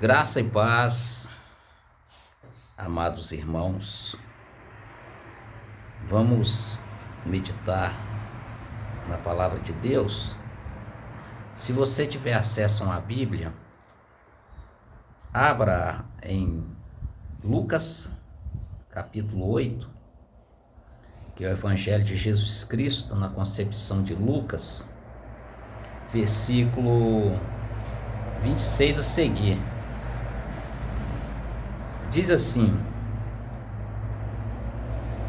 Graça e paz, amados irmãos. Vamos meditar na palavra de Deus. Se você tiver acesso a uma Bíblia, abra em Lucas, capítulo 8, que é o Evangelho de Jesus Cristo na concepção de Lucas, versículo 26 a seguir. Diz assim: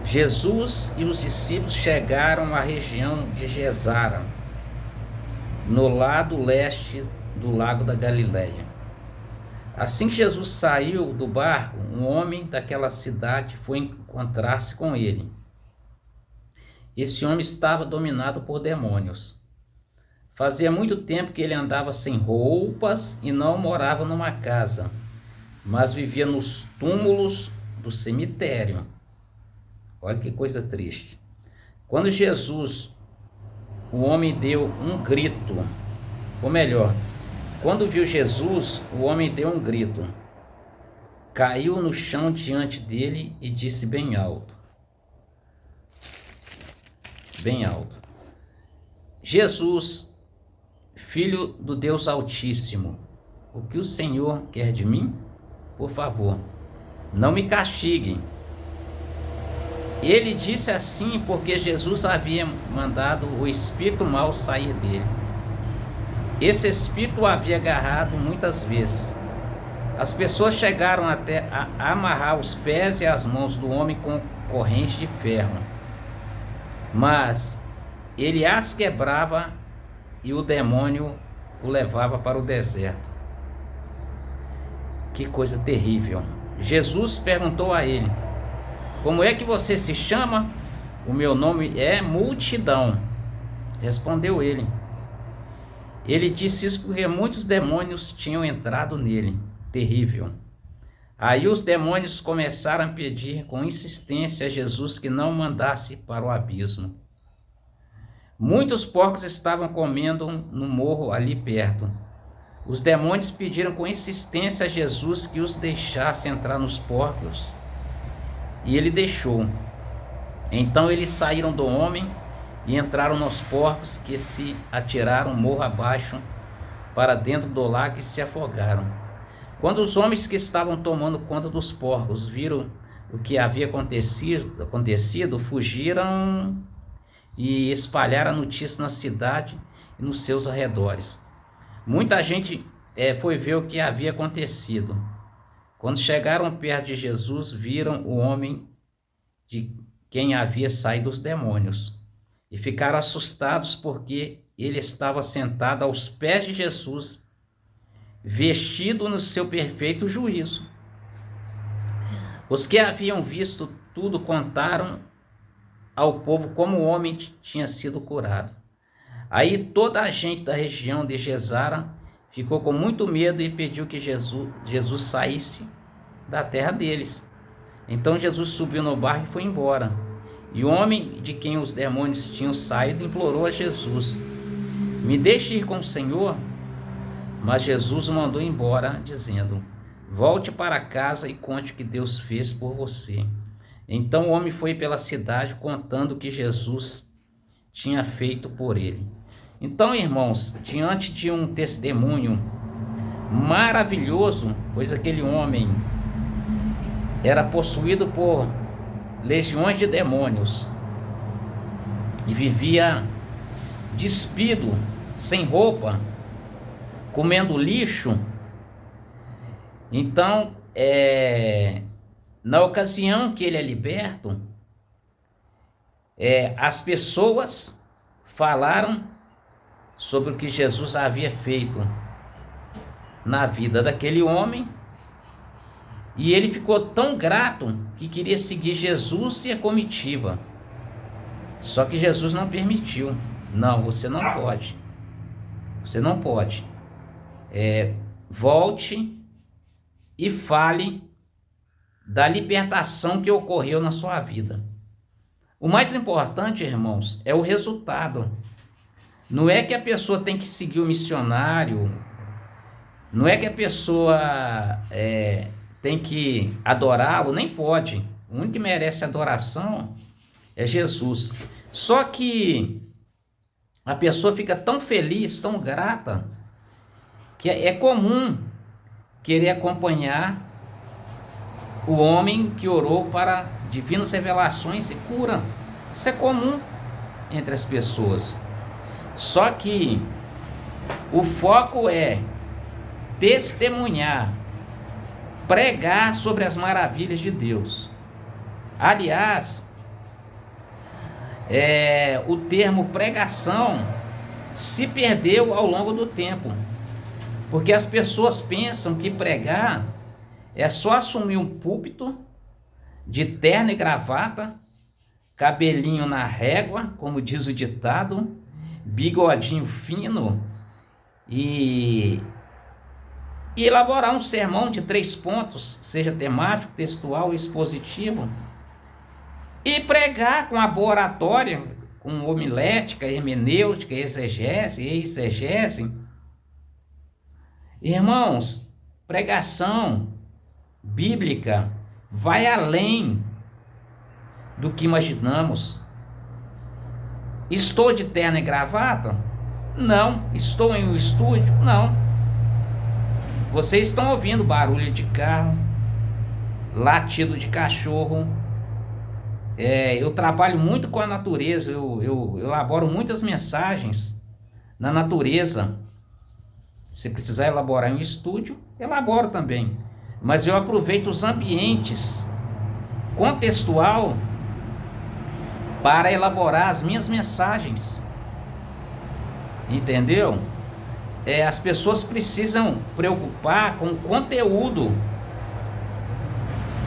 Jesus e os discípulos chegaram à região de Gezara, no lado leste do lago da Galileia. Assim que Jesus saiu do barco, um homem daquela cidade foi encontrar-se com ele. Esse homem estava dominado por demônios. Fazia muito tempo que ele andava sem roupas e não morava numa casa, mas vivia nos túmulos do cemitério. Olha que coisa triste. Quando o homem deu um grito, ou melhor, quando viu Jesus, o homem deu um grito, caiu no chão diante dele e disse bem alto, Jesus, Filho do Deus Altíssimo, o que o Senhor quer de mim? Por favor, não me castiguem. Ele disse assim porque Jesus havia mandado o espírito mau sair dele. Esse espírito o havia agarrado muitas vezes. As pessoas chegaram até a amarrar os pés e as mãos do homem com correntes de ferro, mas ele as quebrava e o demônio o levava para o deserto. Que coisa terrível. Jesus perguntou a ele: como é que você se chama? O meu nome é Multidão. Respondeu ele. Ele disse isso porque muitos demônios tinham entrado nele. Terrível. Aí os demônios começaram a pedir com insistência a Jesus que não mandasse para o abismo. Muitos porcos estavam comendo no morro ali perto. Os demônios pediram com insistência a Jesus que os deixasse entrar nos porcos, e ele deixou. Então eles saíram do homem e entraram nos porcos, que se atiraram morro abaixo para dentro do lago e se afogaram. Quando os homens que estavam tomando conta dos porcos viram o que havia acontecido, fugiram e espalharam a notícia na cidade e nos seus arredores. Muita gente foi ver o que havia acontecido. Quando chegaram perto de Jesus, viram o homem de quem havia saído os demônios e ficaram assustados porque ele estava sentado aos pés de Jesus, vestido no seu perfeito juízo. Os que haviam visto tudo contaram ao povo como o homem tinha sido curado. Aí toda a gente da região de Gezara ficou com muito medo e pediu que Jesus saísse da terra deles. Então Jesus subiu no barco e foi embora. E o homem de quem os demônios tinham saído implorou a Jesus: me deixe ir com o Senhor. Mas Jesus o mandou embora, dizendo: volte para casa e conte o que Deus fez por você. Então o homem foi pela cidade contando o que Jesus tinha feito por ele. Então, irmãos, diante de um testemunho maravilhoso, pois aquele homem era possuído por legiões de demônios e vivia despido, sem roupa, comendo lixo. Então, na ocasião que ele é liberto, as pessoas falaram sobre o que Jesus havia feito na vida daquele homem, e ele ficou tão grato que queria seguir Jesus e a comitiva. Só que Jesus não permitiu. Não, você não pode. Você não pode. Volte e fale da libertação que ocorreu na sua vida. O mais importante, irmãos, é o resultado. Não é que a pessoa tem que seguir o missionário, Não é que a pessoa tem que adorá-lo, nem pode. O único que merece adoração é Jesus. Só que a pessoa fica tão feliz, tão grata, que é comum querer acompanhar o homem que orou para divinas revelações e cura. Isso é comum entre as pessoas. Só que o foco é testemunhar, pregar sobre as maravilhas de Deus. Aliás, o termo pregação se perdeu ao longo do tempo, porque as pessoas pensam que pregar é só assumir um púlpito de terno e gravata, cabelinho na régua, como diz o ditado, bigodinho fino e elaborar um sermão de 3 pontos, seja temático, textual ou expositivo, e pregar com a boa oratória, com homilética, hermenêutica, exegese. Irmãos, pregação bíblica vai além do que imaginamos. Estou de terno e gravata? Não. Estou em um estúdio? Não. Vocês estão ouvindo barulho de carro, latido de cachorro. Eu trabalho muito com a natureza, eu elaboro muitas mensagens na natureza. Se precisar elaborar em estúdio, elaboro também. Mas eu aproveito os ambientes contextual para elaborar as minhas mensagens. Entendeu? As pessoas precisam preocupar com o conteúdo,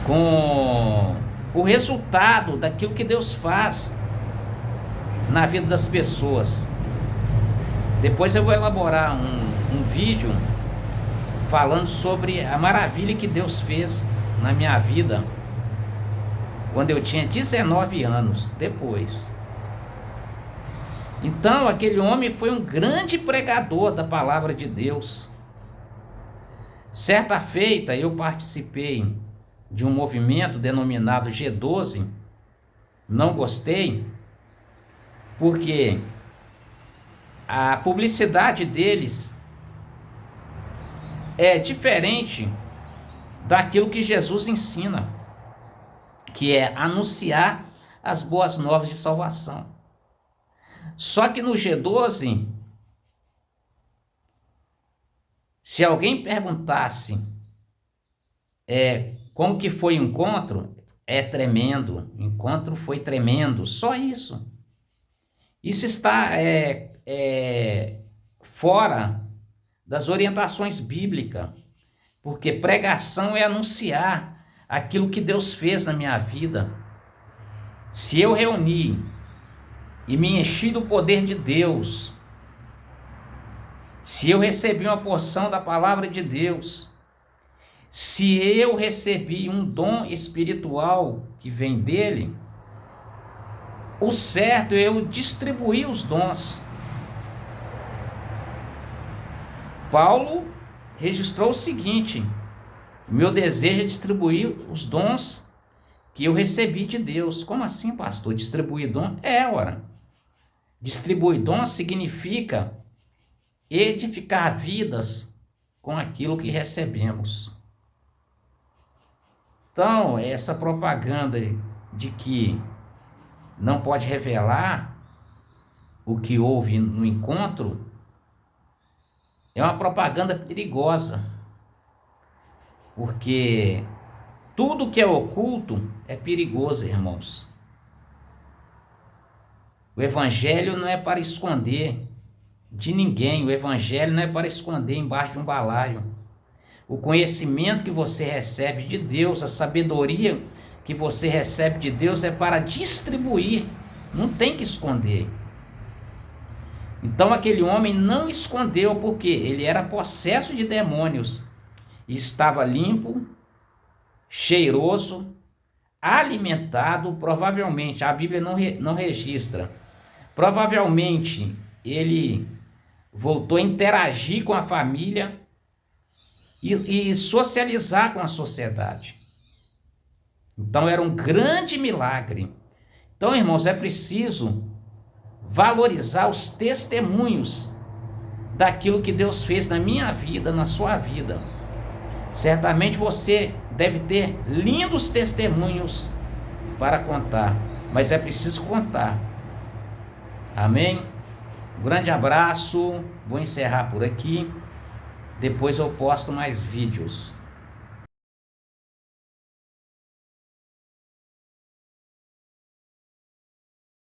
com o resultado daquilo que Deus faz na vida das pessoas. Depois eu vou elaborar um vídeo falando sobre a maravilha que Deus fez na minha vida quando eu tinha 19 anos, depois. Então, aquele homem foi um grande pregador da palavra de Deus. Certa feita, eu participei de um movimento denominado G12. Não gostei, porque a publicidade deles é diferente daquilo que Jesus ensina, que é anunciar as boas novas de salvação. Só que no G12, se alguém perguntasse como que foi o encontro, é tremendo, o encontro foi tremendo, só isso. Isso está fora das orientações bíblicas, porque pregação é anunciar aquilo que Deus fez na minha vida. Se eu reuni e me enchi do poder de Deus, se eu recebi uma porção da palavra de Deus, se eu recebi um dom espiritual que vem dele, o certo é eu distribuir os dons. Paulo registrou o seguinte: meu desejo é distribuir os dons que eu recebi de Deus. Como assim, pastor? Distribuir dom? Ora. Distribuir dom significa edificar vidas com aquilo que recebemos. Então, essa propaganda de que não pode revelar o que houve no encontro é uma propaganda perigosa, porque tudo que é oculto é perigoso, irmãos. O evangelho não é para esconder de ninguém, o evangelho não é para esconder embaixo de um balaio. O conhecimento que você recebe de Deus, a sabedoria que você recebe de Deus é para distribuir, não tem que esconder. Então aquele homem não escondeu, porque ele era possesso de demônios, estava limpo, cheiroso, alimentado, provavelmente, a Bíblia não registra, provavelmente ele voltou a interagir com a família, e socializar com a sociedade. Então era um grande milagre. Então, irmãos, é preciso valorizar os testemunhos daquilo que Deus fez na minha vida, na sua vida. Certamente você deve ter lindos testemunhos para contar, mas é preciso contar. Amém? Um grande abraço, vou encerrar por aqui, depois eu posto mais vídeos.